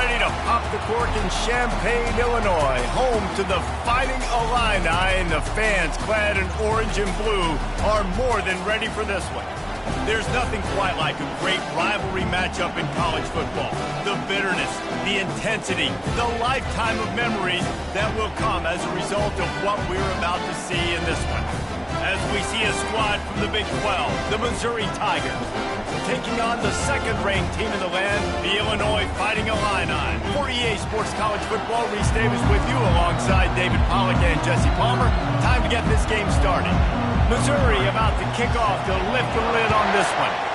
ready to pop the cork in Champaign, Illinois, home to the Fighting Illini, and the fans clad in orange and blue are more than ready for this one. There's nothing quite like a great rivalry matchup in college football. The bitterness, the intensity, the lifetime of memories that will come as a result of what we're about to see in this one. As we see a squad from the Big 12, the Missouri Tigers, taking on the second-ranked team in the land, the Illinois Fighting Illini. For EA Sports College Football, Reese Davis with you alongside David Pollack and Jesse Palmer. Time to get this game started. Missouri about to kick off to lift the lid on this one.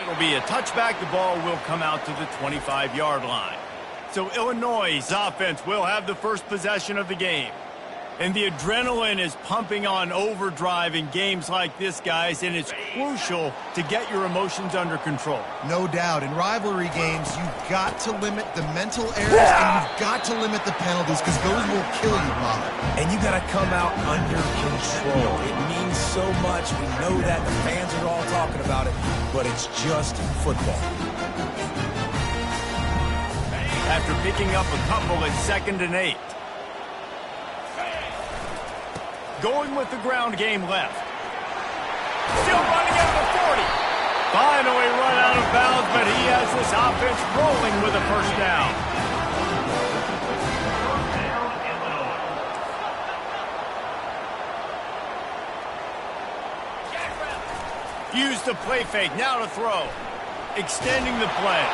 It'll be a touchback. The ball will come out to the 25-yard line. So Illinois' offense will have the first possession of the game. And the adrenaline is pumping on overdrive in games like this, guys, and it's crucial to get your emotions under control. No doubt. In rivalry games, you've got to limit the mental errors, and you've got to limit the penalties, because those will kill you, Pollard. And you got to come out under control. It means so much. We know that. The fans are all talking about it, but it's just football. After picking up a couple at 2nd and 8. Going with the ground game left. Still running at the 40. Finally run out of bounds, but he has this offense rolling with a first down. Use the play fake, now to throw. Extending the play.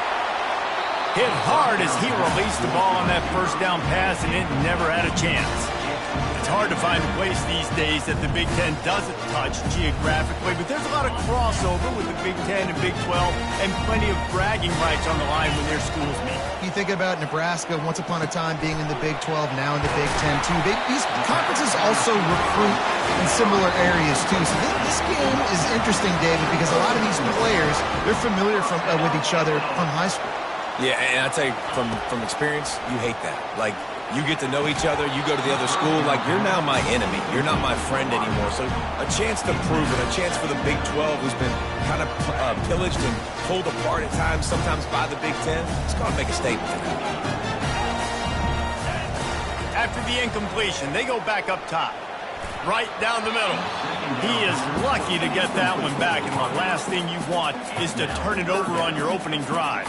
Hit hard as he released the ball on that first down pass, and it never had a chance. It's hard to find a place these days that the Big Ten doesn't touch geographically, but there's a lot of crossover with the Big Ten and Big 12 and plenty of bragging rights on the line when their schools meet. You think about Nebraska, once upon a time being in the Big 12, now in the Big 10 too. These conferences also recruit in similar areas too. So this game is interesting, David, because a lot of these players, they're familiar with each other from high school. Yeah, and I tell you, from experience, you hate that. Like, you get to know each other, you go to the other school, like, you're now my enemy. You're not my friend anymore. So a chance to prove it, a chance for the Big 12, who's been kind of pillaged and pulled apart at times, sometimes by the Big 10. It's going to make a statement for them. After the incompletion, they go back up top. Right down the middle. He is lucky to get that one back, and the last thing you want is to turn it over on your opening drive.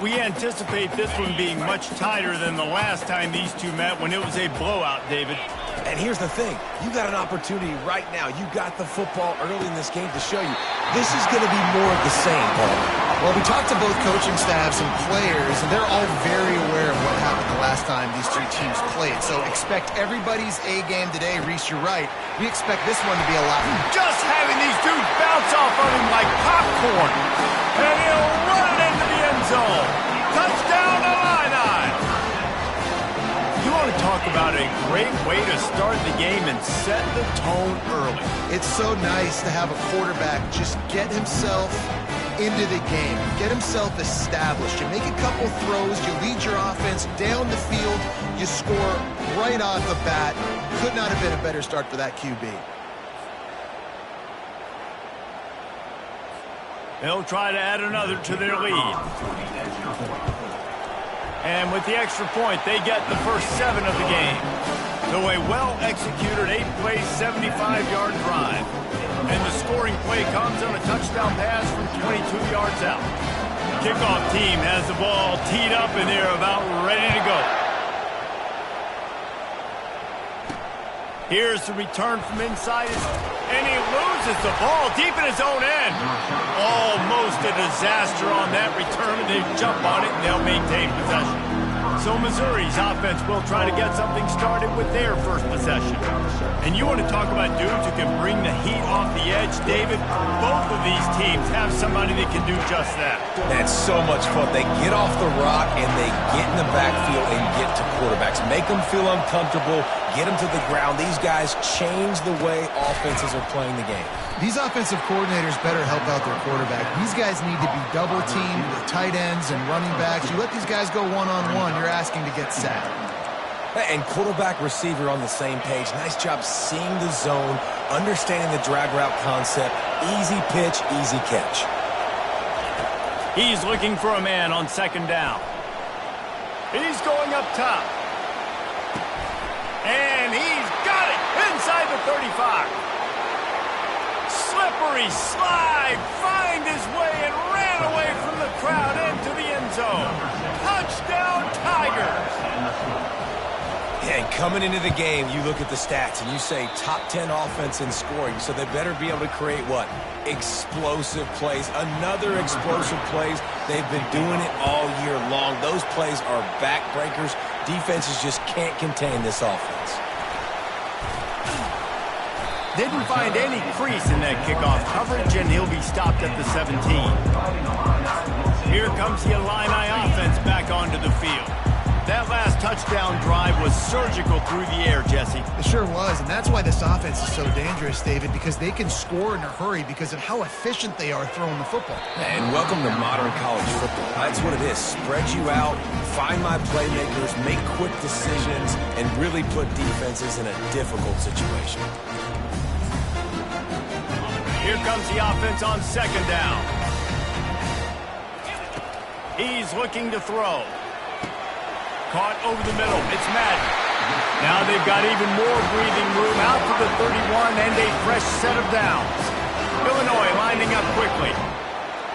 We anticipate this one being much tighter than the last time these two met when it was a blowout, David. And here's the thing. You got an opportunity right now. You got the football early in this game to show you this is going to be more of the same, Paul. Well, we talked to both coaching staffs and players, and they're all very aware of what happened the last time these two teams played. So expect everybody's A game today. Reese, you're right. We expect this one to be a lot. Just having these dudes bounce off of him like popcorn. And he'll run it into the end zone. Touchdown, Illini! You want to talk about a great way to start the game and set the tone early. It's so nice to have a quarterback just get himself into the game, get himself established. You make a couple throws, you lead your offense down the field, you score right off the bat. Could not have been a better start for that QB. They'll try to add another to their lead. And with the extra point, they get the first 7 of the game. So a well-executed 8-play, 75-yard drive. And the scoring play comes on a touchdown pass from 22 yards out. Kickoff team has the ball teed up and they're about ready to go. Here's the return from inside, and he loses the ball deep in his own end. Almost a disaster on that return, and they jump on it, and they'll maintain possession. So Missouri's offense will try to get something started with their first possession. And you want to talk about dudes who can bring the heat off the edge, David? Both of these teams have somebody that can do just that. That's so much fun. They get off the rock, and they get in the backfield and get to quarterbacks. Make them feel uncomfortable, get them to the ground. These guys change the way offenses are playing the game. These offensive coordinators better help out their quarterback. These guys need to be double-teamed with tight ends and running backs. You let these guys go one-on-one, you're asking to get sacked. And quarterback receiver on the same page. Nice job seeing the zone, understanding the drag route concept. Easy pitch, easy catch. He's looking for a man on second down. He's going up top. And he's got it inside the 35. Slippery slide, find his way and ran away from the crowd into the end zone. Touchdown, Tigers. Yeah, and coming into the game, you look at the stats and you say top 10 offense in scoring, so they better be able to create what? Explosive plays. Another explosive plays. They've been doing it all year long. Those plays are backbreakers. Defenses just can't contain this offense. Didn't find any crease in that kickoff coverage, and he'll be stopped at the 17. Here comes the Illini offense back onto the field. That last touchdown drive was surgical through the air, Jesse. It sure was, and that's why this offense is so dangerous, David, because they can score in a hurry because of how efficient they are throwing the football. And welcome to modern college football. That's what it is. Spread you out, find my playmakers, make quick decisions, and really put defenses in a difficult situation. Here comes the offense on second down. He's looking to throw. Caught over the middle. It's Madden. Now they've got even more breathing room out to the 31 and a fresh set of downs. Illinois lining up quickly.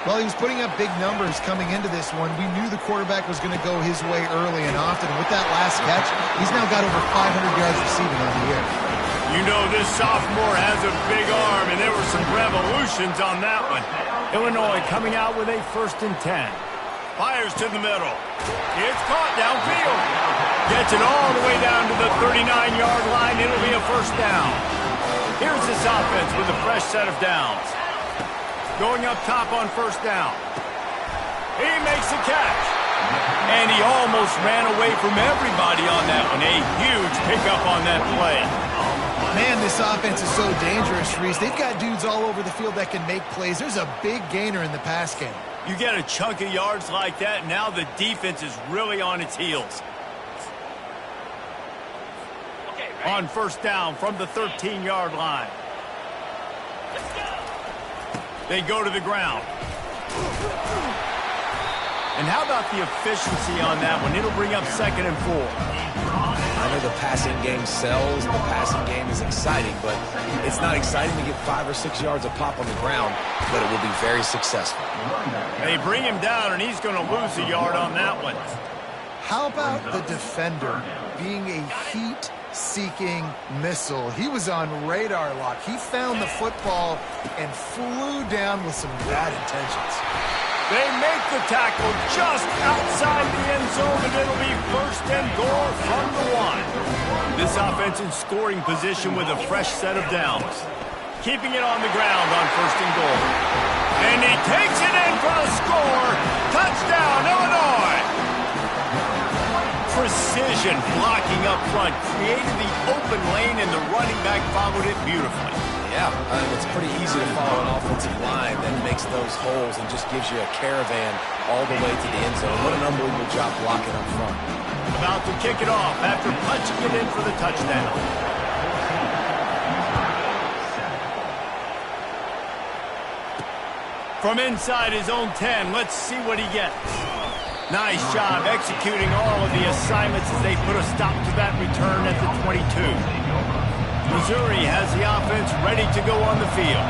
Well, he was putting up big numbers coming into this one. We knew the quarterback was going to go his way early and often. With that last catch, he's now got over 500 yards receiving on the year. You know this sophomore has a big arm, and there were some revolutions on that one. Illinois coming out with a 1st and 10. Fires to the middle. It's caught downfield. Gets it all the way down to the 39-yard line. It'll be a 1st down. Here's this offense with a fresh set of downs. Going up top on 1st down. He makes the catch. And he almost ran away from everybody on that one. A huge pickup on that play. Man, this offense is so dangerous, Reese. They've got dudes all over the field that can make plays. There's a big gainer in the pass game. You get a chunk of yards like that, now the defense is really on its heels. Okay, on 1st down from the 13-yard line. Let's go. They go to the ground. And how about the efficiency on that one? It'll bring up 2nd and 4. I know the passing game sells, the passing game is exciting, but it's not exciting to get 5 or 6 yards a pop on the ground, but it will be very successful. They bring him down, and he's going to lose a yard on that one. How about the defender being a heat-seeking missile? He was on radar lock. He found the football and flew down with some bad intentions. They make the tackle just outside the end zone, and it'll be 1st and goal from the 1. This offense in scoring position with a fresh set of downs. Keeping it on the ground on 1st and goal. And he takes it in for the score. Touchdown, Illinois! Precision blocking up front created the open lane, and the running back followed it beautifully. Yeah, it's pretty easy to follow an offensive line that makes those holes and just gives you a caravan all the way to the end zone. What an unbelievable job blocking up front. About to kick it off after punching it in for the touchdown. From inside his own 10, let's see what he gets. Nice job executing all of the assignments as they put a stop to that return at the 22. Missouri has the offense ready to go on the field.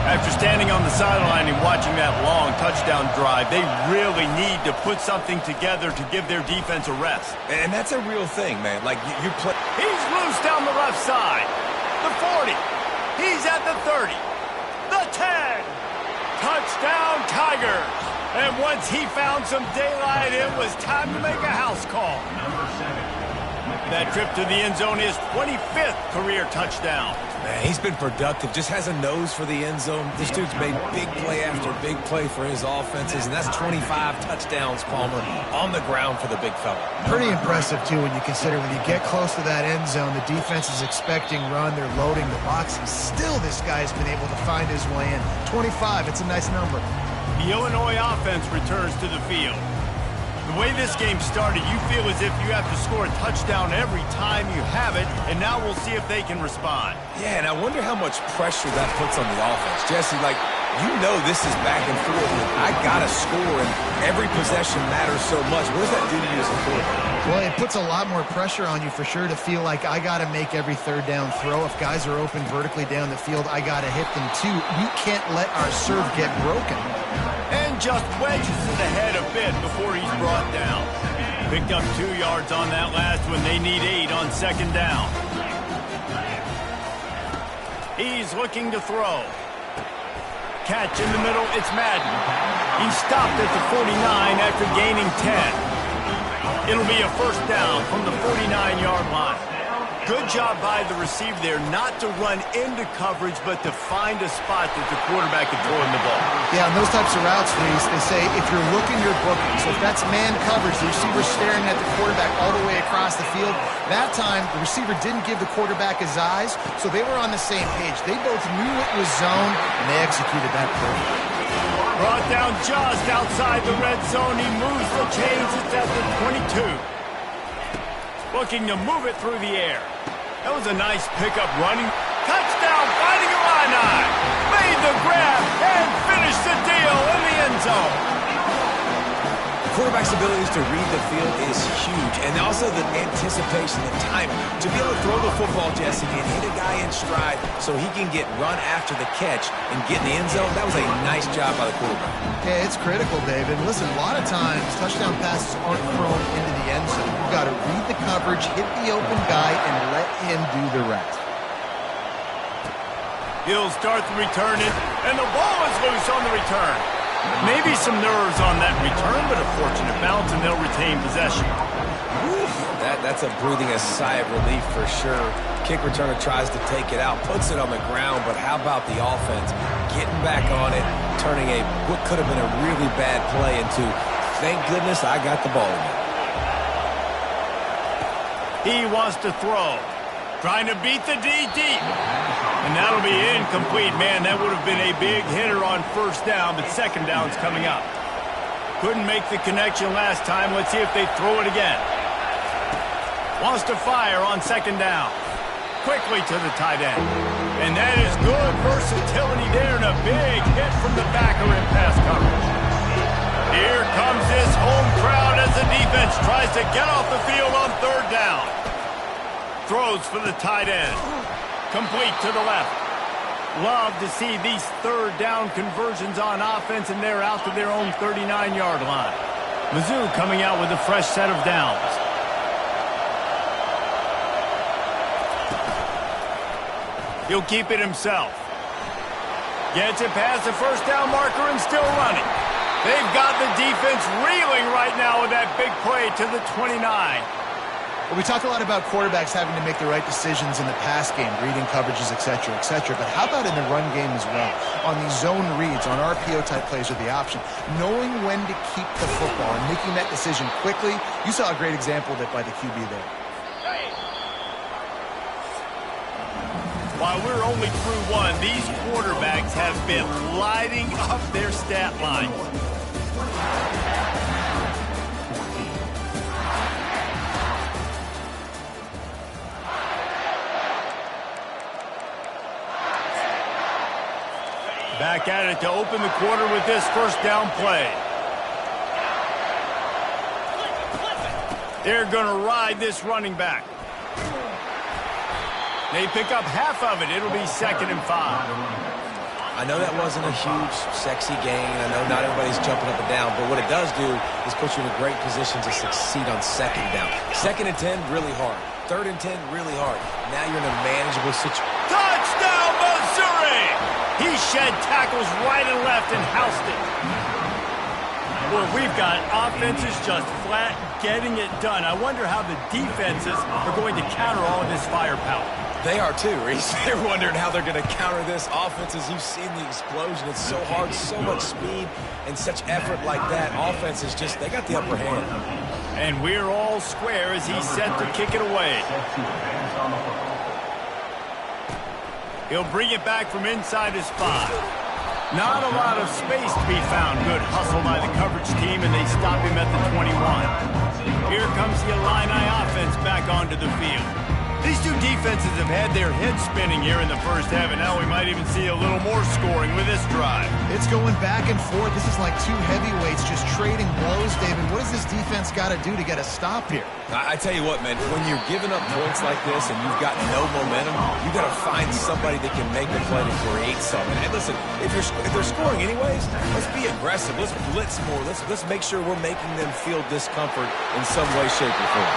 After standing on the sideline and watching that long touchdown drive, they really need to put something together to give their defense a rest. And that's a real thing, man. Like, you play... He's loose down the left side. The 40. He's at the 30. The 10. Touchdown, Tigers. And once he found some daylight, it was time to make a house call. That trip to the end zone is 25th career touchdown. Man, he's been productive, just has a nose for the end zone. This dude's made big play after big play for his offenses, and that's 25 touchdowns, Palmer, on the ground for the big fella. Pretty impressive, too, when you consider when you get close to that end zone, the defense is expecting run, they're loading the box, and still this guy's been able to find his way in. 25, it's a nice number. The Illinois offense returns to the field. The way this game started, you feel as if you have to score a touchdown every time you have it, and now we'll see if they can respond. Yeah, and I wonder how much pressure that puts on the offense. Jesse, like, you know this is back and forth. I got to score, and every possession matters so much. What does that do to you as a quarterback? Well, it puts a lot more pressure on you for sure to feel like I got to make every third down throw. If guys are open vertically down the field, I got to hit them too. We can't let our serve get broken. And just wedges it ahead a bit before he's brought down. Picked up 2 yards on that last one. They need 8 on second down. He's looking to throw. Catch in the middle, it's Madden. He stopped at the 49 after gaining 10. It'll be a first down from the 49-yard line. Good job by the receiver there not to run into coverage, but to find a spot that the quarterback can throw in the ball. Yeah, and those types of routes, Reese, they say if you're looking, you're booking. So if that's man coverage, the receiver's staring at the quarterback all the way across the field. That time, the receiver didn't give the quarterback his eyes, so they were on the same page. They both knew it was zone, and they executed that perfectly. Brought down just outside the red zone. He moves the chains. It's at the 22. Looking to move it through the air. That was a nice pickup running. Touchdown, fighting Illini. Made the grab and finished the deal in the end zone. The quarterback's abilities to read the field is huge, and also the anticipation, the timing. To be able to throw the football, Jesse, and hit a guy in stride so he can get run after the catch and get in the end zone, that was a nice job by the quarterback. Yeah, it's critical, David. Listen, a lot of times, touchdown passes aren't thrown into the end zone. You've got to read the coverage, hit the open guy, and let him do the rest. He'll start the return, and the ball is loose on the return. Maybe some nerves on that return, but a fortunate bounce, and they'll retain possession. That's a breathing a sigh of relief for sure. Kick returner tries to take it out, puts it on the ground, but how about the offense getting back on it, turning what could have been a really bad play into, thank goodness I got the ball again. He wants to throw. Trying to beat the D deep. And that'll be incomplete. Man, that would have been a big hitter on first down, but second down's coming up. Couldn't make the connection last time. Let's see if they throw it again. Wants to fire on second down. Quickly to the tight end. And that is good versatility there and a big hit from the backer in pass coverage. Here comes this home crowd as the defense tries to get off the field on third down. Throws for the tight end. Complete to the left. Love to see these third down conversions on offense, and they're out to their own 39-yard line. Mizzou coming out with a fresh set of downs. He'll keep it himself. Gets it past the first down marker and still running. They've got the defense reeling right now with that big play to the 29. Well, we talk a lot about quarterbacks having to make the right decisions in the pass game, reading coverages, et cetera, but how about in the run game as well? On these zone reads, on RPO-type plays with the option, knowing when to keep the football and making that decision quickly. You saw a great example of it by the QB there. While we're only through one, these quarterbacks have been lighting up their stat lines. Back at it to open the quarter with this first down play. They're going to ride this running back. They pick up half of it. It'll be 2nd and 5. I know that wasn't a huge, sexy gain. I know not everybody's jumping up and down, but what it does do is put you in a great position to succeed on 2nd down. 2nd and 10, really hard. 3rd and 10, really hard. Now you're in a manageable situation. Touchdown, Missouri! He shed tackles right and left and housed it. Well, we've got offenses just flat getting it done. I wonder how the defenses are going to counter all of this firepower. They are too, Reese. They're wondering how they're going to counter this offense. As you've seen the explosion, it's so hard, so much speed, and such effort like that. Offense is just, they got the upper hand. And we're all square as he's set to kick it away. He'll bring it back from inside his 5. Not a lot of space to be found. Good hustle by the coverage team, and they stop him at the 21. Here comes the Illini offense back onto the field. These two defenses have had their heads spinning here in the first half, and now we might even see a little more scoring with this drive. It's going back and forth. This is like two heavyweights just trading blows, David. What does this defense got to do to get a stop here? I tell you what, man, when you're giving up points like this and you've got no momentum, you got to find somebody that can make a play to create something. And listen, if they're scoring anyways, let's be aggressive. Let's blitz more. Let's make sure we're making them feel discomfort in some way, shape, or form.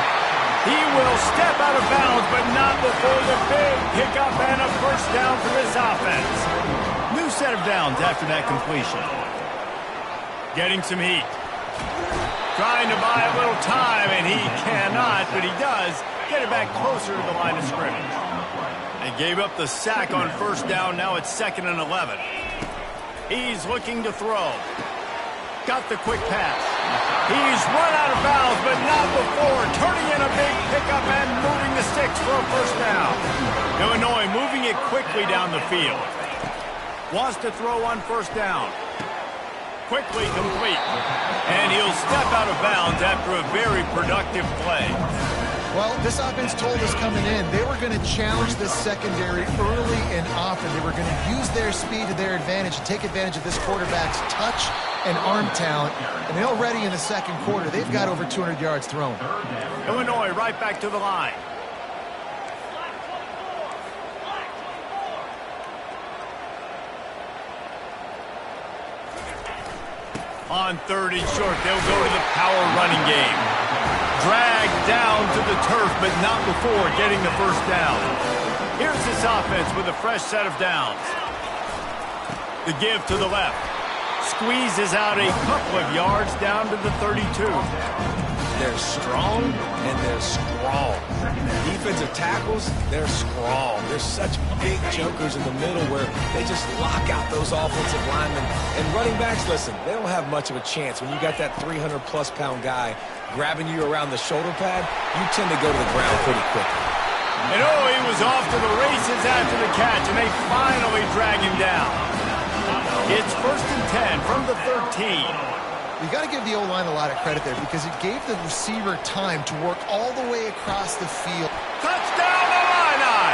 He will step out of bounds, but not before the big pickup and a first down for this offense. New set of downs after that completion. Getting some heat. Trying to buy a little time, and he cannot, but he does get it back closer to the line of scrimmage. They gave up the sack on first down. Now it's 2nd and 11. He's looking to throw. Got the quick pass. He's run out of bounds, but not before turning in a big pickup and moving the sticks for a first down. Illinois moving it quickly down the field. Wants to throw on first down. Quickly complete. And he'll step out of bounds after a very productive play. Well, this offense told us coming in they were going to challenge this secondary early and often. They were going to use their speed to their advantage and take advantage of this quarterback's touch and arm talent. And already in the second quarter, they've got over 200 yards thrown. Illinois right back to the line. On 3rd and short, they'll go to the power running game. Dragged down to the turf, but not before getting the first down. Here's this offense with a fresh set of downs. The give to the left. Squeezes out a couple of yards down to the 32. They're strong and they're scrawl. Defensive tackles, they're scrawl. They're such big jokers in the middle where they just lock out those offensive linemen. And running backs, listen, they don't have much of a chance. When you got that 300-plus pound guy grabbing you around the shoulder pad, you tend to go to the ground pretty quickly. And oh, he was off to the races after the catch, and they finally drag him down. It's 1st and 10 from the 13. You got to give the O-line a lot of credit there because it gave the receiver time to work all the way across the field. Touchdown, Illini!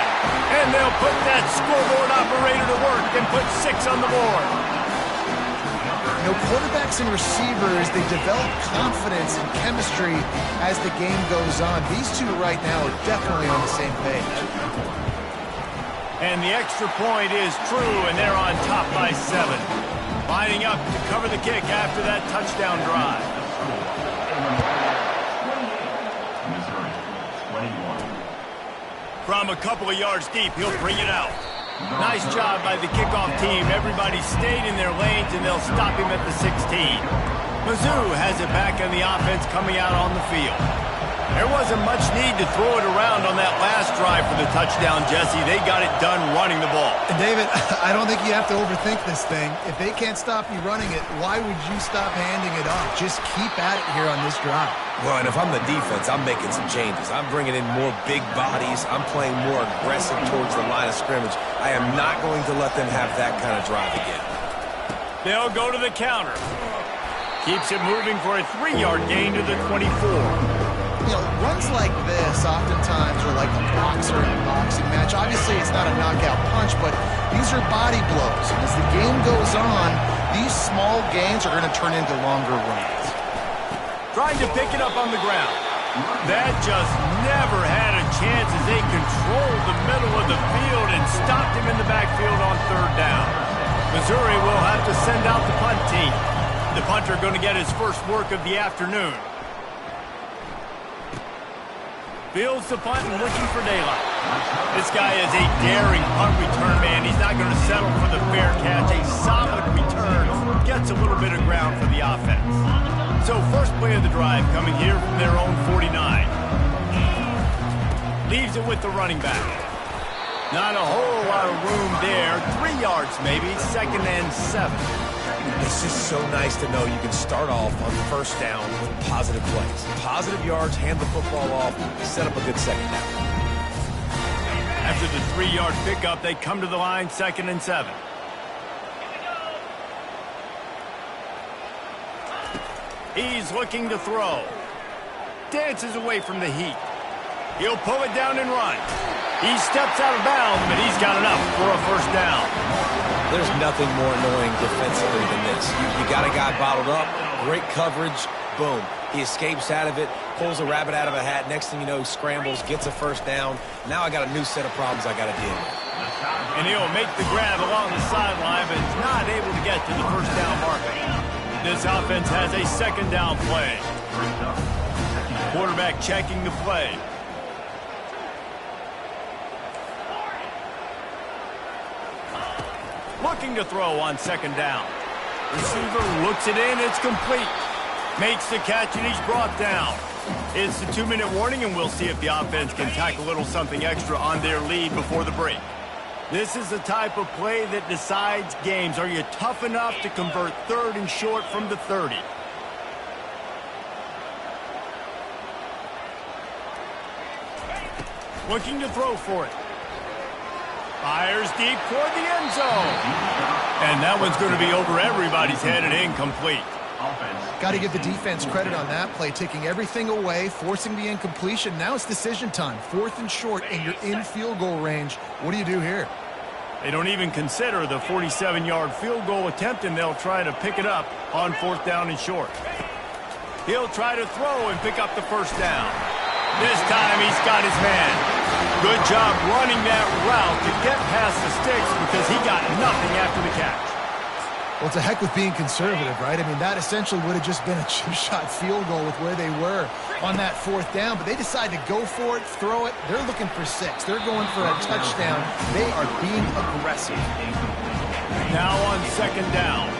And they'll put that scoreboard operator to work and put 6 on the board. You know, quarterbacks and receivers, they develop confidence and chemistry as the game goes on. These two right now are definitely on the same page. And the extra point is true, and they're on top by 7. Lining up to cover the kick after that touchdown drive. From a couple of yards deep, he'll bring it out. Nice job by the kickoff team. Everybody stayed in their lanes, and they'll stop him at the 16. Mizzou has it back on the offense coming out on the field. There wasn't much need to throw it around on that last drive for the touchdown, Jesse. They got it done running the ball. And David, I don't think you have to overthink this thing. If they can't stop you running it, why would you stop handing it off? Just keep at it here on this drive. Well, and if I'm the defense, I'm making some changes. I'm bringing in more big bodies. I'm playing more aggressive towards the line of scrimmage. I am not going to let them have that kind of drive again. They'll go to the counter. Keeps it moving for a 3-yard gain to the 24. You know, runs like this oftentimes are like a boxer in a boxing match. Obviously, it's not a knockout punch, but these are body blows. And as the game goes on, these small gains are going to turn into longer runs. Trying to pick it up on the ground. That just never had a chance as they controlled the middle of the field and stopped him in the backfield on third down. Missouri will have to send out the punt team. The punter going to get his first work of the afternoon. Fields the punt and looking for daylight. This guy is a daring punt return man. He's not going to settle for the fair catch. A solid return gets a little bit of ground for the offense. So first play of the drive coming here from their own 49. Leaves it with the running back. Not a whole lot of room there. 3 yards maybe, 2nd and 7. It's just so nice to know you can start off on first down with positive plays. Positive yards, hand the football off, set up a good second down. After the 3-yard pickup, they come to the line, 2nd and 7. He's looking to throw. Dances away from the heat. He'll pull it down and run. He steps out of bounds, but he's got enough for a first down. There's nothing more annoying defensively than this. You got a guy bottled up, great coverage, boom. He escapes out of it, pulls a rabbit out of a hat. Next thing you know, he scrambles, gets a first down. Now I got a new set of problems I got to deal with. And he'll make the grab along the sideline, but is not able to get to the first down marker. This offense has a 2nd down play. Quarterback checking the play. Looking to throw on 2nd down. Receiver looks it in, it's complete. Makes the catch and he's brought down. It's the 2-minute warning and we'll see if the offense can tack a little something extra on their lead before the break. This is the type of play that decides games. Are you tough enough to convert 3rd and short from the 30? Looking to throw for it. Fires deep toward the end zone. And that one's going to be over everybody's head and incomplete. Got to give the defense credit on that play, taking everything away, forcing the incompletion. Now it's decision time. 4th and short, and you're in field goal range. What do you do here? They don't even consider the 47-yard field goal attempt, and they'll try to pick it up on 4th down and short. He'll try to throw and pick up the first down. This time he's got his man. Good job running that route to get past the sticks because he got nothing after the catch. Well, it's a heck with being conservative, right? I mean, that essentially would have just been a chip shot field goal with where they were on that 4th down, but they decide to go for it, throw it. They're looking for 6. They're going for a touchdown. They are being aggressive. Now on 2nd down.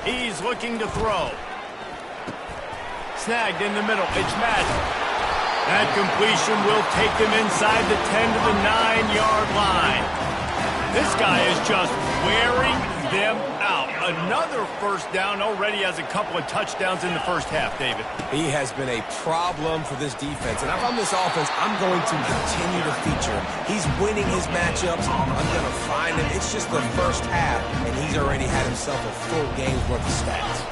He's looking to throw. Snagged in the middle. It's Madden. That completion will take them inside the 10 to the 9-yard line. This guy is just wearing them out. Another first down, already has a couple of touchdowns in the first half, David. He has been a problem for this defense. And if I'm this offense, I'm going to continue to feature him. He's winning his matchups. I'm going to find him. It's just the first half, and he's already had himself a full game's worth of stats.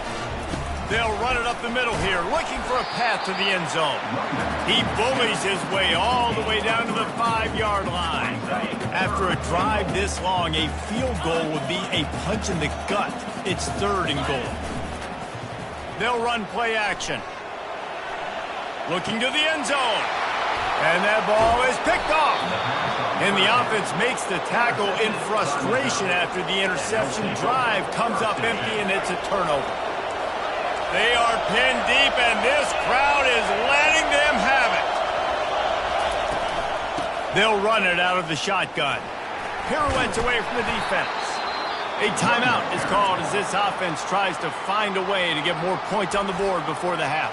They'll run it up the middle here, looking for a path to the end zone. He bullies his way all the way down to the 5-yard line. After a drive this long, a field goal would be a punch in the gut. It's 3rd and goal. They'll run play action. Looking to the end zone. And that ball is picked off. And the offense makes the tackle in frustration after the interception. Drive comes up empty, and it's a turnover. They are pinned deep, and this crowd is letting them have it. They'll run it out of the shotgun. Pirouettes away from the defense. A timeout is called as this offense tries to find a way to get more points on the board before the half.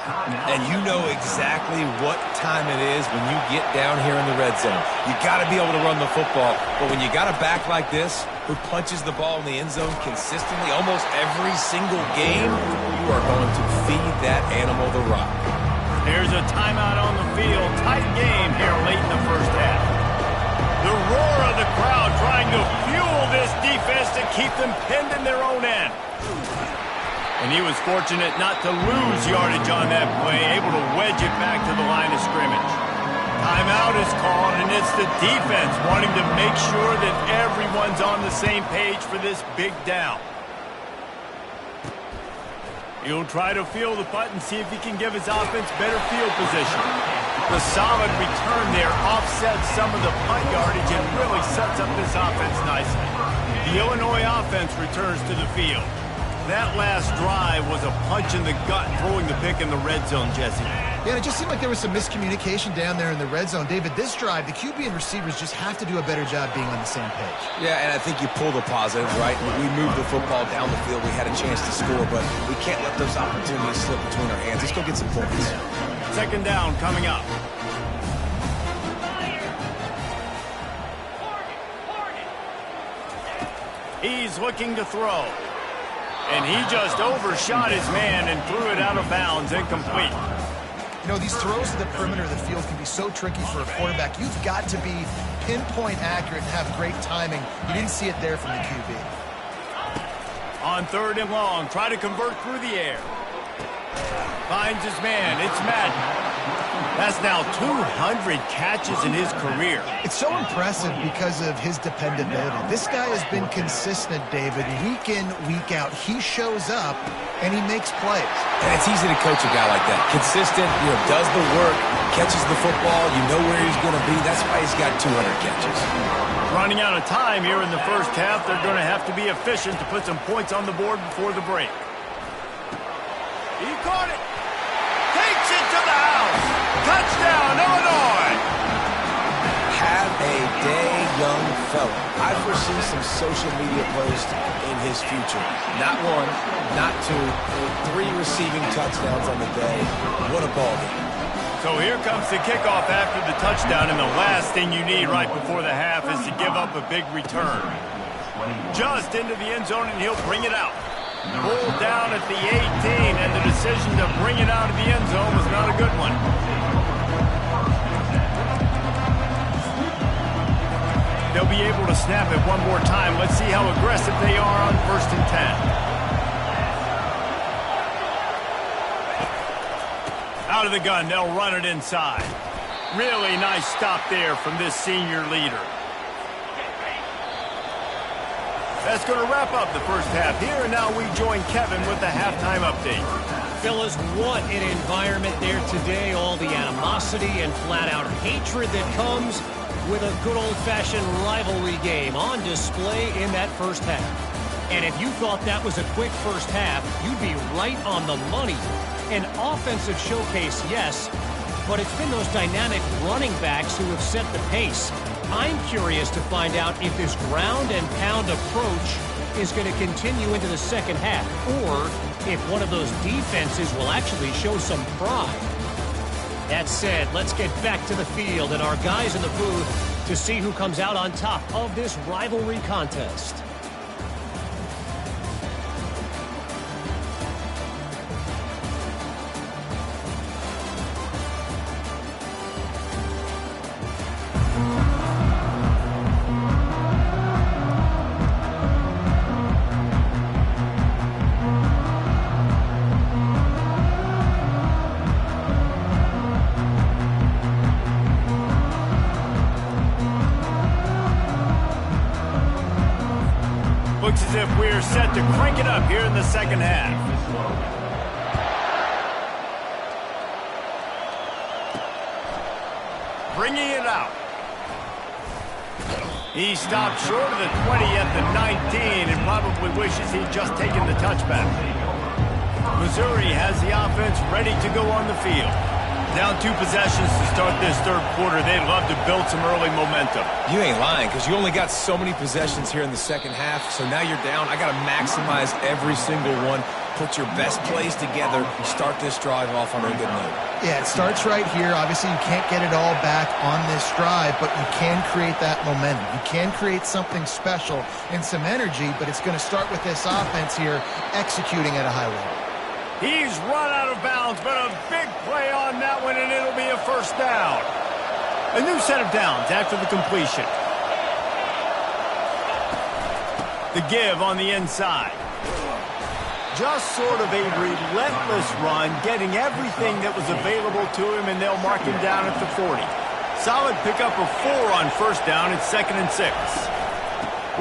And you know exactly what time it is when you get down here in the red zone. You got to be able to run the football. But when you got a back like this who punches the ball in the end zone consistently almost every single game, you are going to feed that animal the rock. There's a timeout on the field. Tight game here late in the first half. The roar of the crowd trying to fuel this defense to keep them pinned in their own end. And he was fortunate not to lose yardage on that play, able to wedge it back to the line of scrimmage. Timeout is called, and it's the defense wanting to make sure that everyone's on the same page for this big down. He'll try to field the punt and see if he can give his offense better field position. The solid return there offsets some of the punt yardage and really sets up this offense nicely. The Illinois offense returns to the field. That last drive was a punch in the gut, throwing the pick in the red zone, Jesse. Yeah, it just seemed like there was some miscommunication down there in the red zone. David, this drive, the QB and receivers just have to do a better job being on the same page. Yeah, and I think you pull the positives, right? We moved the football down the field. We had a chance to score, but we can't let those opportunities slip between our hands. Let's go get some points. Second down coming up. He's looking to throw. And he just overshot his man and threw it out of bounds, incomplete. You know, these throws to the perimeter of the field can be so tricky for a quarterback. You've got to be pinpoint accurate and have great timing. You didn't see it there from the QB. On third and long, try to convert through the air. Finds his man. It's Madden. That's now 200 catches in his career. It's so impressive because of his dependability. This guy has been consistent, David, week in, week out. He shows up, and he makes plays. And it's easy to coach a guy like that. Consistent, does the work, catches the football, you know where he's going to be. That's why he's got 200 catches. Running out of time here in the first half, they're going to have to be efficient to put some points on the board before the break. He caught it. Takes it to the house. Touchdown, Illinois! Have a day, young fella. I foresee some social media posts in his future. Not one, not two, 3 receiving touchdowns on the day. What a ball game. So here comes the kickoff after the touchdown, and the last thing you need right before the half is to give up a big return. Just into the end zone, and he'll bring it out. Pulled down at the 18, and the decision to bring it out of the end zone was not a good one. They'll be able to snap it one more time. Let's see how aggressive they are on 1st and 10. Out of the gun, they'll run it inside. Really nice stop there from this senior leader. That's going to wrap up the first half here, and now we join Kevin with the halftime update. Fellas, what an environment there today. All the animosity and flat-out hatred that comes with a good old-fashioned rivalry game on display in that first half. And if you thought that was a quick first half, you'd be right on the money. An offensive showcase, yes, but it's been those dynamic running backs who have set the pace. I'm curious to find out if this ground and pound approach is going to continue into the second half, or if one of those defenses will actually show some pride. That said, let's get back to the field and our guys in the booth to see who comes out on top of this rivalry contest. Looks as if we're set to crank it up here in the second half. Bringing it out. He stopped short of the 20 at the 19 and probably wishes he'd just taken the touchback. Missouri has the offense ready to go on the field. Down 2 possessions to start this third quarter. They'd love to build some early momentum. You ain't lying, because you only got so many possessions here in the second half, so now you're down. I got to maximize every single one. Put your best plays together. Start this drive off on a good note. Yeah, it starts right here. Obviously, you can't get it all back on this drive, but you can create that momentum. You can create something special and some energy, but it's going to start with this offense here executing at a high level. He's run out of bounds, but a big play on that one, and it'll be a first down. A new set of downs after the completion. The give on the inside. Just sort of a relentless run, getting everything that was available to him, and they'll mark him down at the 40. Solid pickup of 4 on first down. It's 2nd and 6.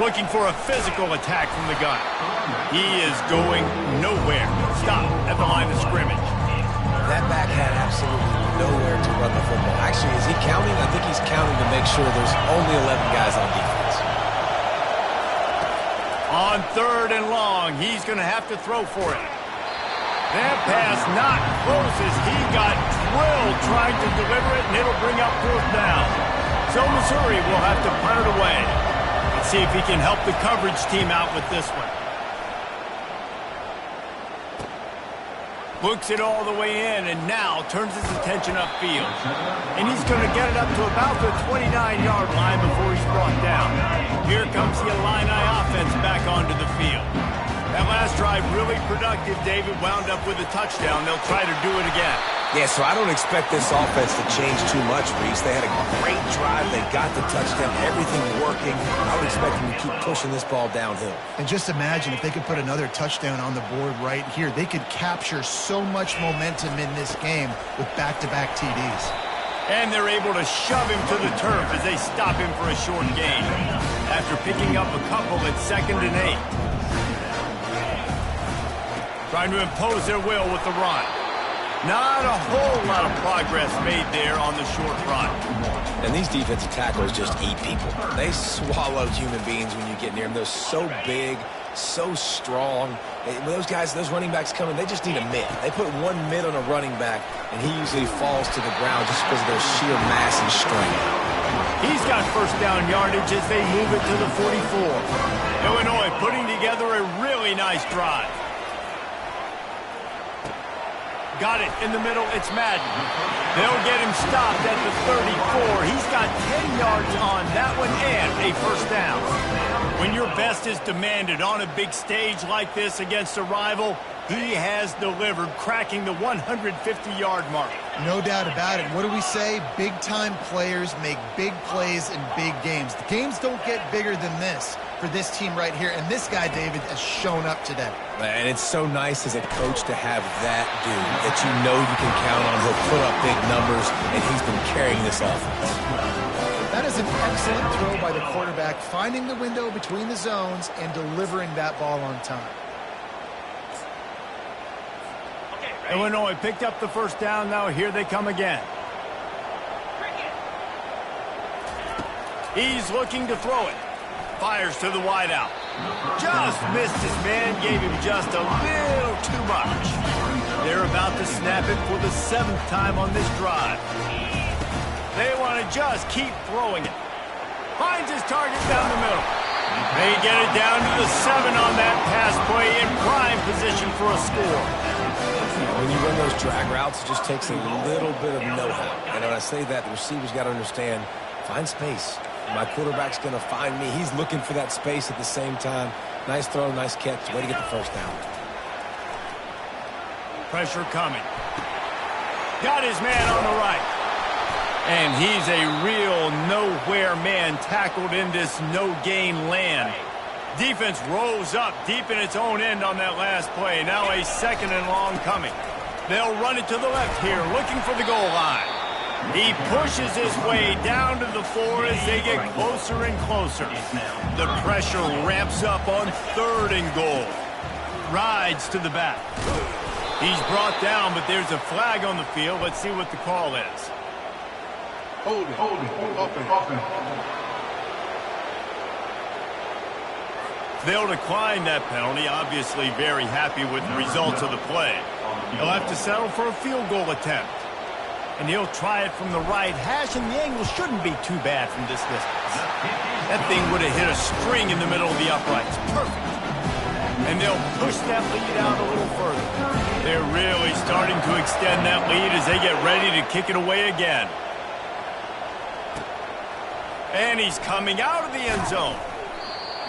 looking for a physical attack from the gun. He is going nowhere. Stop at the line of scrimmage. That back had absolutely nowhere to run the football. Actually, is he counting? I think he's counting to make sure there's only 11 guys on defense. On 3rd and long, he's going to have to throw for it. That pass not close as he got drilled trying to deliver it, and it'll bring up 4th down. So Missouri will have to punt it away. Let's see if he can help the coverage team out with this one. Books it all the way in, and now turns his attention upfield. And he's going to get it up to about the 29-yard line before he's brought down. Here comes the Illini offense back onto the field. That last drive really productive. David wound up with a touchdown. They'll try to do it again. Yeah, so I don't expect this offense to change too much, Reese. They had a great drive. They got the touchdown. Everything working. I would expect them to keep pushing this ball downhill. And just imagine if they could put another touchdown on the board right here. They could capture so much momentum in this game with back-to-back TDs. And they're able to shove him to the turf as they stop him for a short gain. After picking up a couple at 2nd and 8. Trying to impose their will with the run. Not a whole lot of progress made there on the short run. And these defensive tackles just eat people. They swallow human beings when you get near them. They're so big, so strong. When those guys, those running backs come in, they just need a mid. They put one mid on a running back, and he usually falls to the ground just because of their sheer mass and strength. He's got 1st down yardage as they move it to the 44. Illinois putting together a really nice drive. Got it in the middle. It's Madden. They'll get him stopped at the 34. He's got 10 yards on that one and a 1st down. When your best is demanded on a big stage like this against a rival, he has delivered, cracking the 150-yard mark. No doubt about it. What do we say? Big-time players make big plays in big games. The games don't get bigger than this for this team right here, and this guy, David, has shown up today. And it's so nice as a coach to have that dude that you know you can count on. He'll put up big numbers, and he's been carrying this offense. That is an excellent throw by the quarterback, finding the window between the zones and delivering that ball on time. Illinois picked up the 1st down. Now here they come again. He's looking to throw it. Fires to the wideout. Just missed his man. Gave him just a little too much. They're about to snap it for the 7th time on this drive. They want to just keep throwing it. Finds his target down the middle. They get it down to the 7 on that pass play in prime position for a score. When you run those drag routes, it just takes a little bit of know-how. And when I say that, the receiver's got to understand, find space. My quarterback's going to find me. He's looking for that space at the same time. Nice throw, nice catch. Way to get the 1st down. Pressure coming. Got his man on the right. And he's a real nowhere man tackled in this no-gain land. Defense rolls up deep in its own end on that last play. Now a 2nd and long coming. They'll run it to the left here, looking for the goal line. He pushes his way down to the 4 as they get closer and closer. The pressure ramps up on 3rd and goal. Rides to the back. He's brought down, but there's a flag on the field. Let's see what the call is. Hold it, open. They'll decline that penalty, obviously very happy with the results of the play. He'll have to settle for a field goal attempt. And he'll try it from the right hash, and the angle shouldn't be too bad from this distance. That thing would have hit a string in the middle of the uprights. Perfect. And they'll push that lead out a little further. They're really starting to extend that lead as they get ready to kick it away again. And he's coming out of the end zone.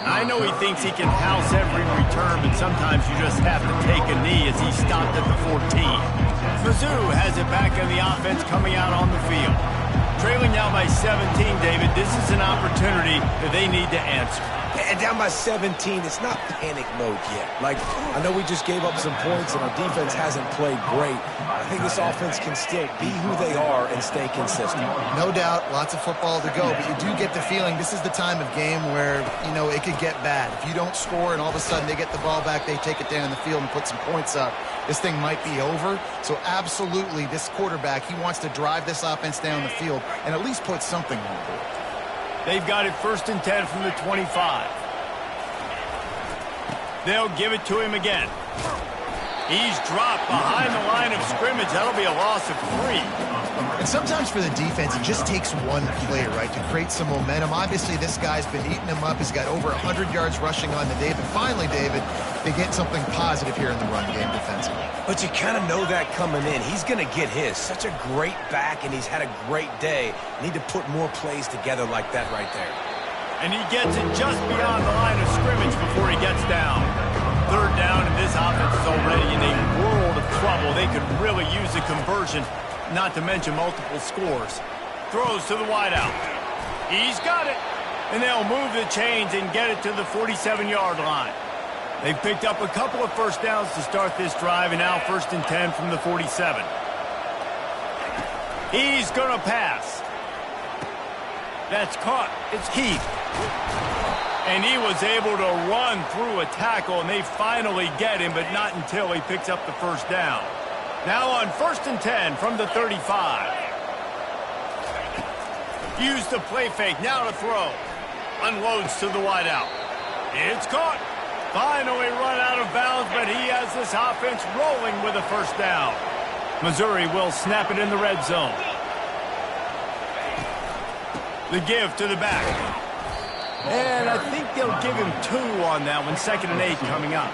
I know he thinks he can house every return, but sometimes you just have to take a knee as he stopped at the 14. Mizzou has it back in the offense coming out on the field. Trailing now by 17, David. This is an opportunity that they need to answer. And down by 17, it's not panic mode yet. Like, I know we just gave up some points and our defense hasn't played great. I think this offense can still be who they are and stay consistent. No doubt, lots of football to go, but you do get the feeling this is the time of game where, you know, it could get bad. If you don't score and all of a sudden they get the ball back, they take it down the field and put some points up, this thing might be over. So absolutely, this quarterback, he wants to drive this offense down the field and at least put something on the board. They've got it 1st and 10 from the 25. They'll give it to him again. He's dropped behind the line of scrimmage. That'll be a loss of 3. And sometimes for the defense, it just takes one play, right, to create some momentum. Obviously, this guy's been eating him up. He's got over 100 yards rushing on the day. But finally, David, they get something positive here in the run game defensively. But you kind of know that coming in. He's going to get his. Such a great back, and he's had a great day. Need to put more plays together like that right there. And he gets it just beyond the line of scrimmage before he gets down. 3rd down, and this offense is already in a world of trouble. They could really use a conversion, not to mention multiple scores. Throws to the wideout. He's got it. And they'll move the chains and get it to the 47-yard line. They've picked up a couple of first downs to start this drive, and now 1st and 10 from the 47. He's going to pass. That's caught. It's Heath. And he was able to run through a tackle, and they finally get him, but not until he picks up the first down. Now on 1st and 10 from the 35. Used the play fake, now to throw. Unloads to the wideout. It's caught. Finally run out of bounds, but he has this offense rolling with a first down. Missouri will snap it in the red zone. The give to the back. And I think they'll give him 2 on that one. 2nd and 8 coming up.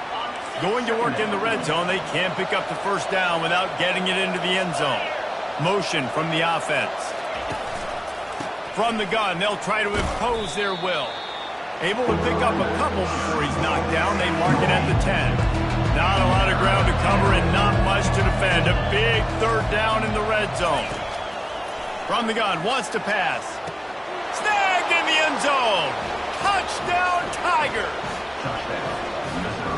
Going to work in the red zone. They can't pick up the first down without getting it into the end zone. Motion from the offense. From the gun, they'll try to impose their will. Able to pick up a couple before he's knocked down. They mark it at the 10. Not a lot of ground to cover and not much to defend. A big 3rd down in the red zone. From the gun, wants to pass. Snagged in the end zone. Touchdown, Tigers.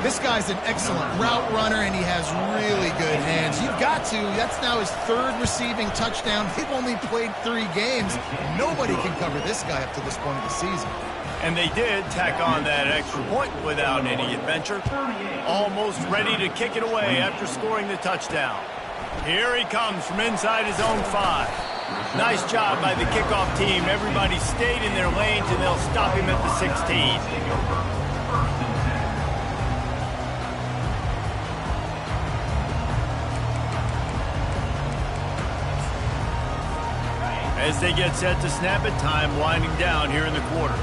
This guy's an excellent route runner, and he has really good hands. You've got to. That's now his 3rd receiving touchdown. They've only played 3 games. Nobody can cover this guy up to this point of the season. And they did tack on that extra point without any adventure. Almost ready to kick it away after scoring the touchdown. Here he comes from inside his own 5. Nice job by the kickoff team. Everybody stayed in their lanes, and they'll stop him at the 16. As they get set to snap it, time winding down here in the quarter.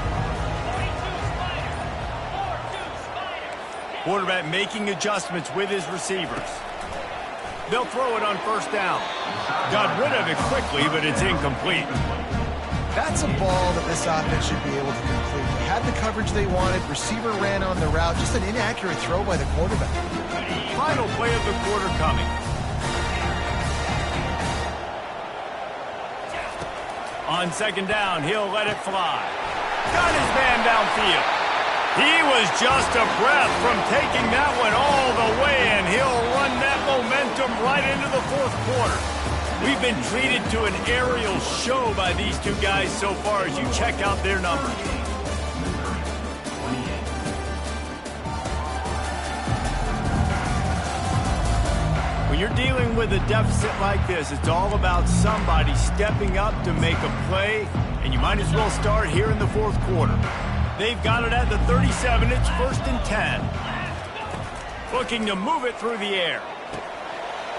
Quarterback making adjustments with his receivers. They'll throw it on 1st down. Got rid of it quickly, but it's incomplete. That's a ball that this offense should be able to complete. They had the coverage they wanted. Receiver ran on the route. Just an inaccurate throw by the quarterback. Final play of the quarter coming. On 2nd down, he'll let it fly. Got his man downfield. He was just a breath from taking that one all the way, and he'll run that momentum right into the 4th quarter. We've been treated to an aerial show by these 2 guys so far as you check out their numbers. When you're dealing with a deficit like this, it's all about somebody stepping up to make a play, and you might as well start here in the 4th quarter. They've got it at the 37. It's 1st and 10. Looking to move it through the air.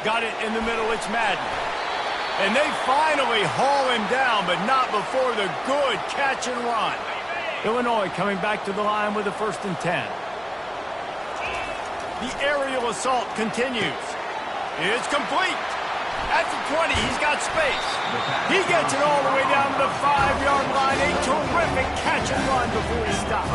Got it in the middle. It's Madden. And they finally haul him down, but not before the good catch and run. Illinois coming back to the line with a 1st and 10. The aerial assault continues. It's complete. At the 20, he's got space. He gets it all the way down to the 5-yard line. A terrific catch and run before he stops.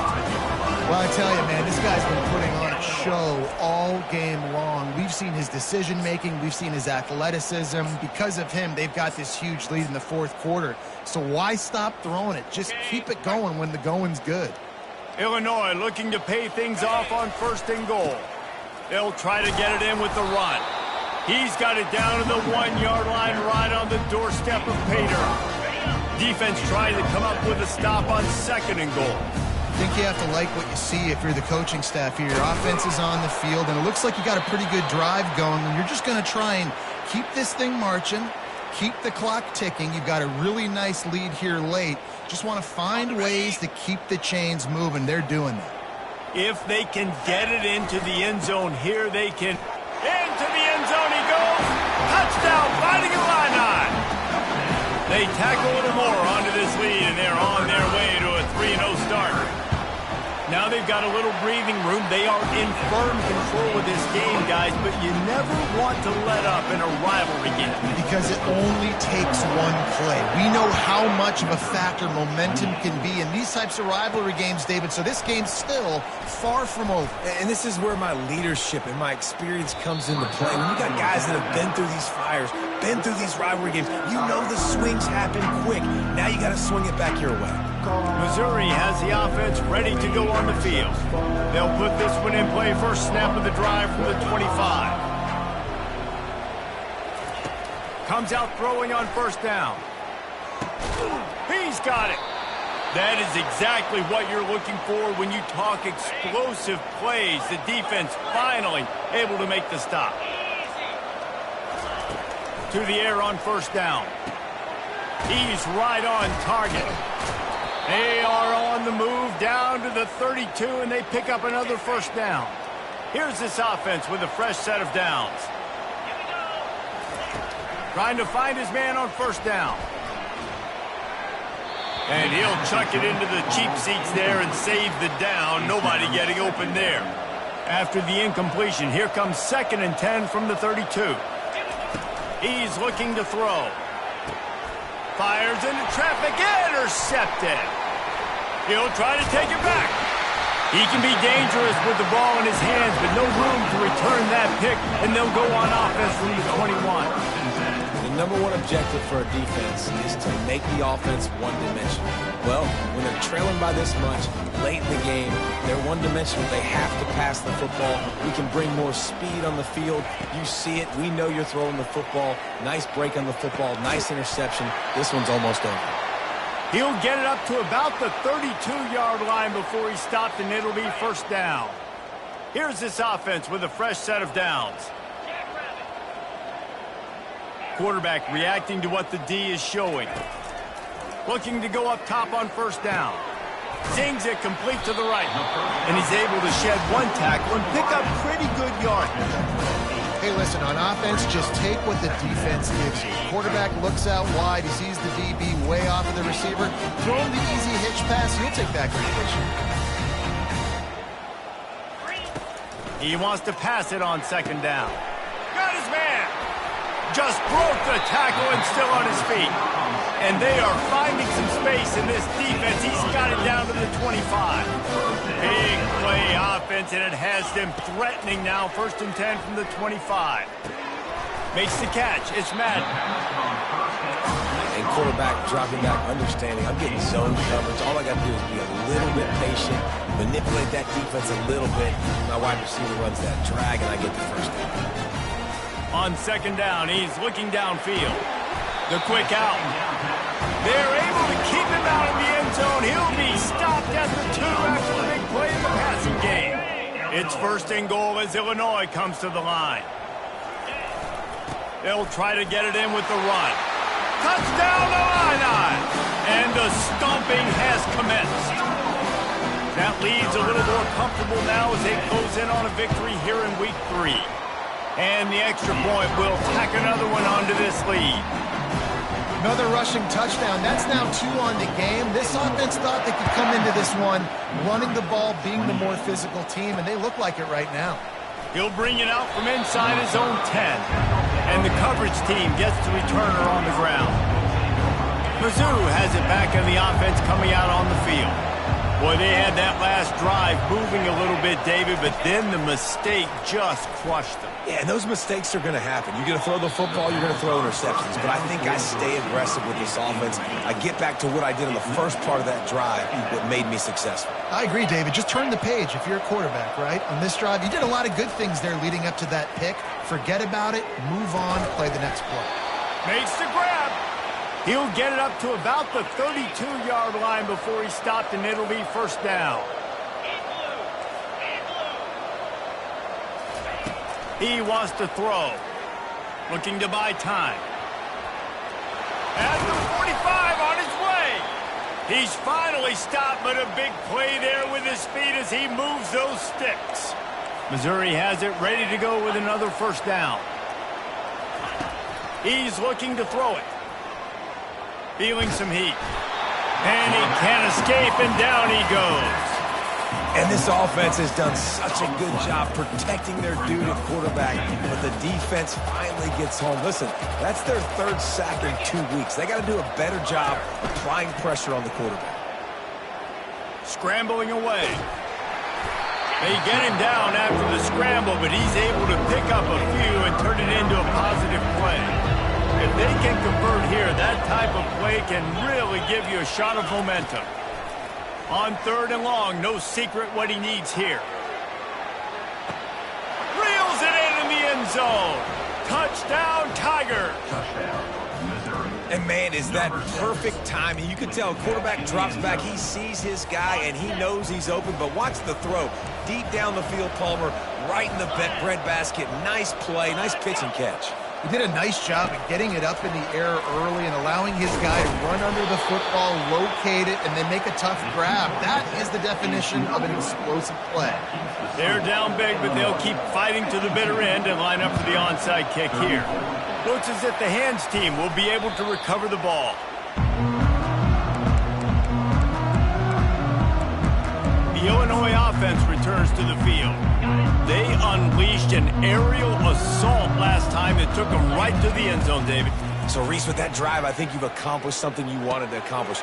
Well, I tell you, man, this guy's been putting on a show all game long. We've seen his decision-making. We've seen his athleticism. Because of him, they've got this huge lead in the fourth quarter. So why stop throwing it? Just keep it going when the going's good. Illinois looking to pay things off on 1st and goal. They'll try to get it in with the run. He's got it down to the 1-yard line right on the doorstep of Pater. Defense trying to come up with a stop on 2nd and goal. I think you have to like what you see if you're the coaching staff here. Your offense is on the field, and it looks like you got a pretty good drive going, and you're just going to try and keep this thing marching, keep the clock ticking. You've got a really nice lead here late. Just want to find ways to keep the chains moving. They're doing that. If they can get it into the end zone here, they can. Into the end zone he goes. Touchdown, Fighting Illini. They tackle a little more onto this lead, and they're on their way to a 3-0 start. Now they've got a little breathing room. They are in firm control of this game, guys, but you never want to let up in a rivalry game. Because it only takes one play. We know how much of a factor momentum can be in these types of rivalry games, David, so this game's still far from over. And this is where my leadership and my experience comes into play. When you got guys that have been through these fires, been through these rivalry games, you know the swings happen quick. Now you got to swing it back your way. Missouri has the offense ready to go on the field. They'll put this one in play. First snap of the drive from the 25. Comes out throwing on 1st down. He's got it. That is exactly what you're looking for when you talk explosive plays. The defense finally able to make the stop. To the air on 1st down. He's right on target. They are on the move down to the 32, and they pick up another 1st down. Here's this offense with a fresh set of downs. Trying to find his man on 1st down. And he'll chuck it into the cheap seats there and save the down. Nobody getting open there. After the incompletion, here comes 2nd and 10 from the 32. He's looking to throw. Fires into traffic, intercepted. He'll try to take it back. He can be dangerous with the ball in his hands, but no room to return that pick, and they'll go on offense from the 21. The number one objective for a defense is to make the offense one-dimensional. Well, when they're trailing by this much, late in the game, they're one-dimensional. They have to pass the football. We can bring more speed on the field. You see it. We know you're throwing the football. Nice break on the football. Nice interception. This one's almost over. He'll get it up to about the 32-yard line before he's stopped, and it'll be 1st down. Here's this offense with a fresh set of downs. Quarterback reacting to what the D is showing. Looking to go up top on 1st down. Zings it complete to the right. And he's able to shed one tackle and pick up pretty good yardage. Hey, listen, on offense, just take what the defense gives you. Quarterback looks out wide. He sees the DB way off of the receiver. Throw him the easy hitch pass. He'll take that completion. He wants to pass it on 2nd down. Got his man. Just broke the tackle and still on his feet. And they are finding some space in this defense. He's got it down to the 25. Big play offense, and it has them threatening now. 1st and 10 from the 25. Makes the catch. It's Madden. And quarterback dropping back, understanding I'm getting zone coverage. All I got to do is be a little bit patient, manipulate that defense a little bit. My wide receiver runs that drag, and I get the 1st down. On 2nd down, he's looking downfield. The quick out. They're able to keep him out in the end zone. He'll be stopped at the 2 after the big play in the passing game. It's 1st and goal as Illinois comes to the line. They'll try to get it in with the run. Touchdown, Illini! And the stomping has commenced. That leads a little more comfortable now as they close in on a victory here in week 3. And the extra point will tack another one onto this lead. Another rushing touchdown. That's now 2 on the game. This offense thought they could come into this one running the ball, being the more physical team, and they look like it right now. He'll bring it out from inside his own 10. And the coverage team gets the returner on the ground. Mizzou has it back in the offense coming out on the field. Boy, they had that last drive moving a little bit, David, but then the mistake just crushed them. Yeah, and those mistakes are going to happen. You're going to throw the football, you're going to throw interceptions. But I think I stay aggressive with this offense. I get back to what I did in the first part of that drive that made me successful. I agree, David. Just turn the page if you're a quarterback, right? On this drive, you did a lot of good things there leading up to that pick. Forget about it, move on, play the next play. Makes the grab. He'll get it up to about the 32-yard line before he stopped, and it'll be first down. He wants to throw. Looking to buy time. At the 45 on his way. He's finally stopped, but a big play there with his feet as he moves those sticks. Missouri has it ready to go with another first down. He's looking to throw it. Feeling some heat. And he can't escape, and down he goes. And this offense has done such a good job protecting their dude at quarterback, but the defense finally gets home. Listen, that's their third sack in 2 weeks. They got to do a better job applying pressure on the quarterback. Scrambling away. They get him down after the scramble, but he's able to pick up a few and turn it into a positive play. If they can convert here, that type of play can really give you a shot of momentum. On 3rd and long, no secret what he needs here. Reels it in the end zone. Touchdown, Tigers. And, man, is that perfect timing. You can tell quarterback drops back. He sees his guy, and he knows he's open. But watch the throw. Deep down the field, Palmer, right in the breadbasket. Nice play, nice pitch and catch. He did a nice job of getting it up in the air early and allowing his guy to run under the football, locate it, and then make a tough grab. That is the definition of an explosive play. They're down big, but they'll keep fighting to the bitter end and line up for the onside kick here. Looks as if the hands team will be able to recover the ball. The Illinois offense returns to the field. They unleashed an aerial assault last time that took them right to the end zone, David. So, Reese, with that drive, I think you've accomplished something you wanted to accomplish.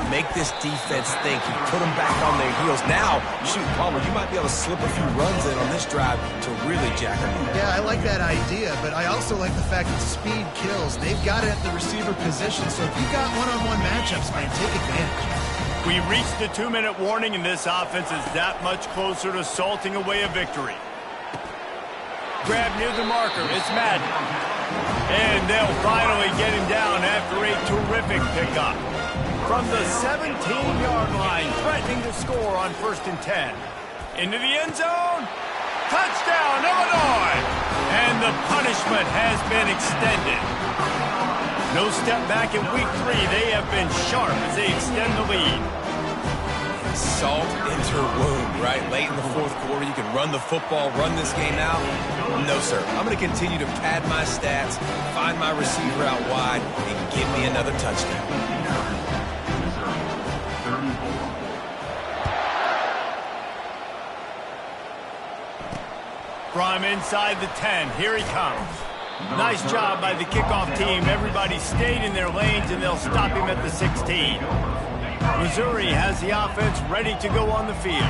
Make this defense think. You put them back on their heels. Now, shoot, Palmer, you might be able to slip a few runs in on this drive to really jack them in. Yeah, I like that idea, but I also like the fact that speed kills. They've got it at the receiver position, so if you've got one-on-one matchups, man, take advantage. We reached the 2-minute warning, and this offense is that much closer to salting away a victory. Grab near the marker. It's Madden. And they'll finally get him down after a terrific pickup. From the 17-yard line, threatening to score on 1st and 10. Into the end zone. Touchdown, Illinois! And the punishment has been extended. No step back in week 3. They have been sharp as they extend the lead. Salt into wound, right? Late in the 4th quarter, you can run the football, run this game out. No, sir. I'm going to continue to pad my stats, find my receiver out wide, and give me another touchdown. From inside the 10, here he comes. Nice job by the kickoff team. Everybody stayed in their lanes, and they'll stop him at the 16. Missouri has the offense ready to go on the field.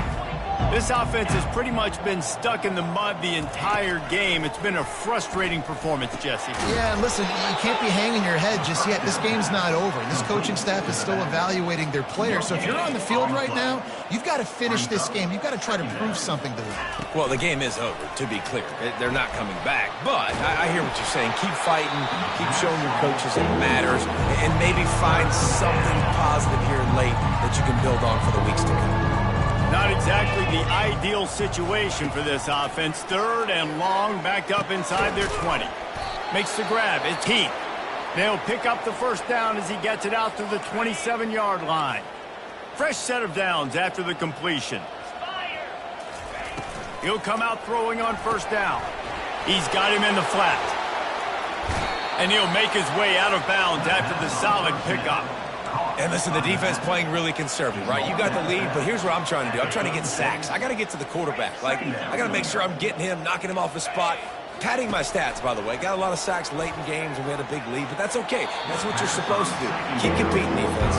This offense has pretty much been stuck in the mud the entire game. It's been a frustrating performance, Jesse. Yeah, and listen, you can't be hanging your head just yet. This game's not over. This coaching staff is still evaluating their players. So if you're on the field right now, you've got to finish this game. You've got to try to prove something to them. Well, the game is over, to be clear. They're not coming back. But I hear what you're saying. Keep fighting. Keep showing your coaches it matters. And maybe find something positive here late that you can build on for the weeks to come. Not exactly the ideal situation for this offense. 3rd and long, backed up inside their 20. Makes the grab. It's Heath. They'll pick up the first down as he gets it out to the 27-yard line. Fresh set of downs after the completion. He'll come out throwing on 1st down. He's got him in the flat. And he'll make his way out of bounds after the solid pickup. And listen, the defense playing really conservative, right? You got the lead, but here's what I'm trying to do. I'm trying to get sacks. I got to get to the quarterback. I got to make sure I'm getting him, knocking him off his spot. Padding my stats, by the way. Got a lot of sacks late in games when we had a big lead, but that's okay. That's what you're supposed to do. Keep competing, defense.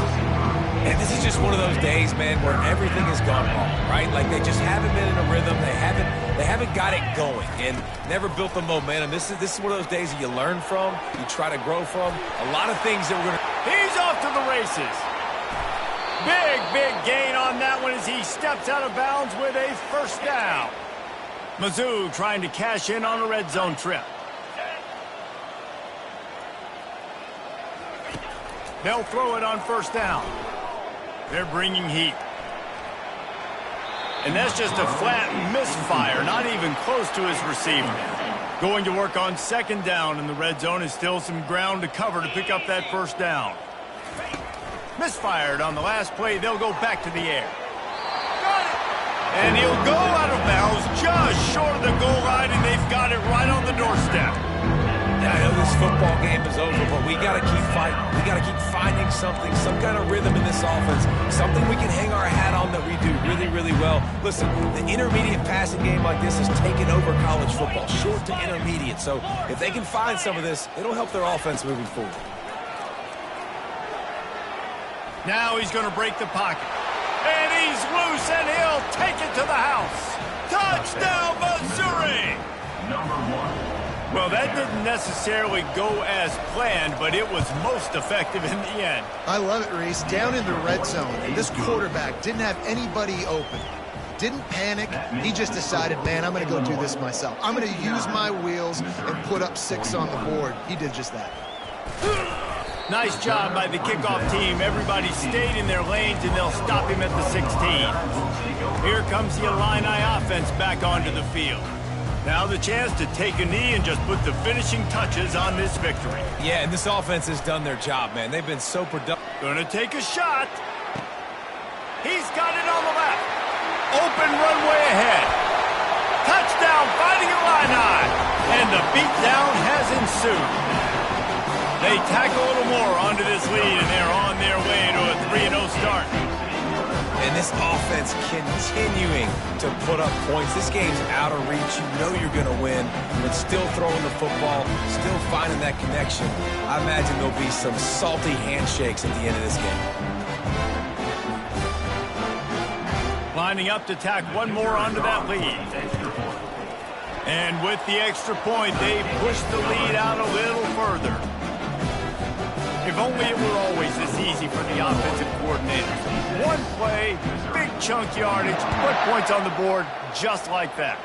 And this is just one of those days, man, where everything has gone wrong, right? Like they just haven't been in a rhythm. They haven't got it going and never built the momentum. This is one of those days that you learn from, you try to grow from. A lot of things that we're going to... He's off to the races. Big gain on that one as he steps out of bounds with a first down. Mizzou trying to cash in on a red zone trip. They'll throw it on first down. They're bringing heat. And that's just a flat misfire, not even close to his receiver. Going to work on second down in the red zone is still some ground to cover to pick up that first down. Misfired on the last play. They'll go back to the air. And he'll go out of bounds just short of the goal line, and they've got it right on the doorstep. I know this football game is over, but we got to keep fighting. We got to keep finding something, some kind of rhythm in this offense, something we can hang our hat on that we do really well. Listen, the intermediate passing game like this has taken over college football, short to intermediate. So if they can find some of this, it'll help their offense moving forward. Now he's going to break the pocket. And he's loose, and he'll take it to the house. Touchdown, Missouri! Number 1. Well, that didn't necessarily go as planned, but it was most effective in the end. I love it, Reese. Down in the red zone, and this quarterback didn't have anybody open. Didn't panic. He just decided, man, I'm going to go do this myself. I'm going to use my wheels and put up 6 on the board. He did just that. Nice job by the kickoff team. Everybody stayed in their lanes, and they'll stop him at the 16. Here comes the Illini offense back onto the field. Now the chance to take a knee and just put the finishing touches on this victory. Yeah, and this offense has done their job, man. They've been so productive. Gonna take a shot. He's got it on the left. Open runway ahead. Touchdown, Fighting Illini. And the beatdown has ensued. They tack a little more onto this lead, and they're on their way to a 3-0 start. And this offense continuing to put up points. This game's out of reach. You know you're going to win, but still throwing the football, still finding that connection. I imagine there'll be some salty handshakes at the end of this game. Lining up to tack one more onto that lead. And with the extra point, they push the lead out a little further. If only it were always this easy for the offensive coordinators. One play, big chunk yardage, put points on the board just like that.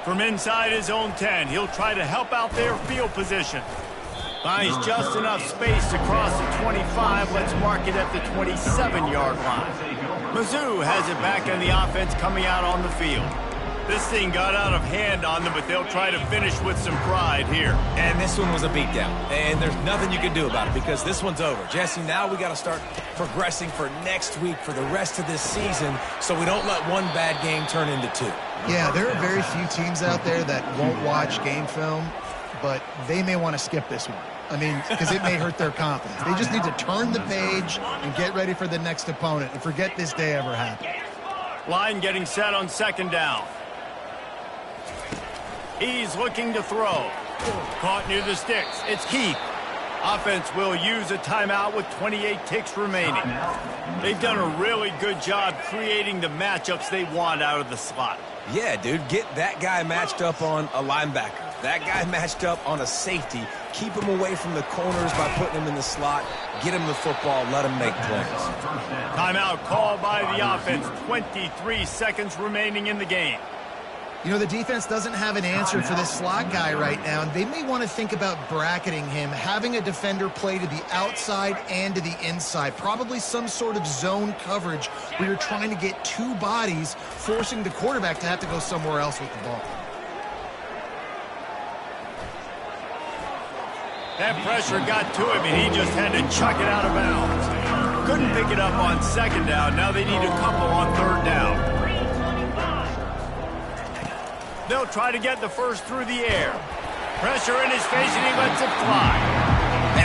From inside his own 10, he'll try to help out their field position. Finds just enough space to cross the 25. Let's mark it at the 27-yard line. Mizzou has it back on the offense coming out on the field. This thing got out of hand on them, but they'll try to finish with some pride here. And this one was a beatdown, and there's nothing you can do about it because this one's over. Jesse, now we got to start progressing for next week for the rest of this season so we don't let one bad game turn into 2. Yeah, there are very few teams out there that won't watch game film, but they may want to skip this one. I mean, because it may hurt their confidence. They just need to turn the page and get ready for the next opponent and forget this day ever happened. Line getting set on second down. He's looking to throw. Caught near the sticks. It's Keith. Offense will use a timeout with 28 ticks remaining. They've done a really good job creating the matchups they want out of the slot. Yeah, dude, get that guy matched up on a linebacker. That guy matched up on a safety. Keep him away from the corners by putting him in the slot. Get him the football. Let him make plays. Timeout called by the offense. 23 seconds remaining in the game. You know, the defense doesn't have an answer for this slot guy right now, and they may want to think about bracketing him, having a defender play to the outside and to the inside. Probably some sort of zone coverage where you're trying to get 2 bodies, forcing the quarterback to have to go somewhere else with the ball. That pressure got to him, and he just had to chuck it out of bounds. Couldn't pick it up on second down. Now they need a couple on third down. They'll try to get the first through the air. Pressure in his face, and he lets it fly.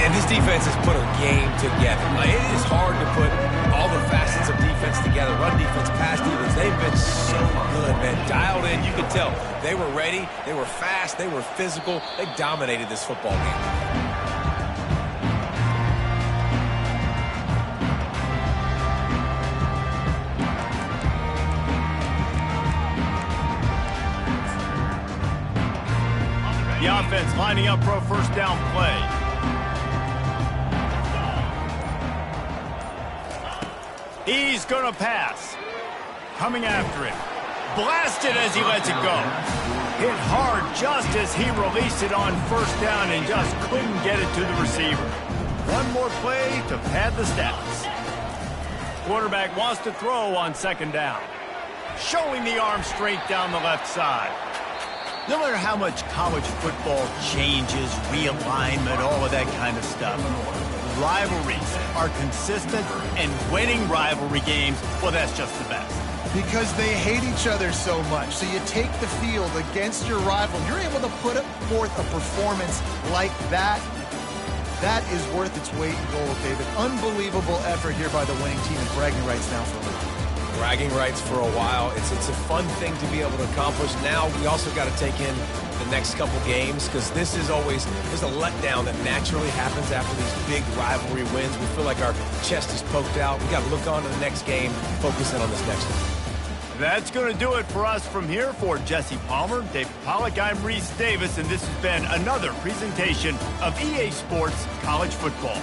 And this defense has put a game together. It is hard to put all the facets of defense together. Run defense, pass defense. They've been so good, man. Dialed in. You could tell. They were ready. They were fast. They were physical. They dominated this football game. offense lining up for a first down play. He's going to pass. Coming after it. Blasted as he lets it go. Hit hard just as he released it on first down and just couldn't get it to the receiver. One more play to pad the stats. Quarterback wants to throw on second down. Showing the arm straight down the left side. No matter how much college football changes, realignment, all of that kind of stuff, rivalries are consistent, and winning rivalry games, well, that's just the best. Because they hate each other so much. So you take the field against your rival. You're able to put forth a performance like that. That is worth its weight in gold, David. Unbelievable effort here by the winning team, and bragging rights now for Luke. Bragging rights for a while. It's a fun thing to be able to accomplish. Now we also got to take in the next couple games, because this is always, there's a letdown that naturally happens after these big rivalry wins. We feel like our chest is poked out. We got to look on to the next game, focus in on this next one. That's going to do it for us from here. For Jesse Palmer, David Pollack, I'm Reese Davis, and this has been another presentation of EA Sports College Football.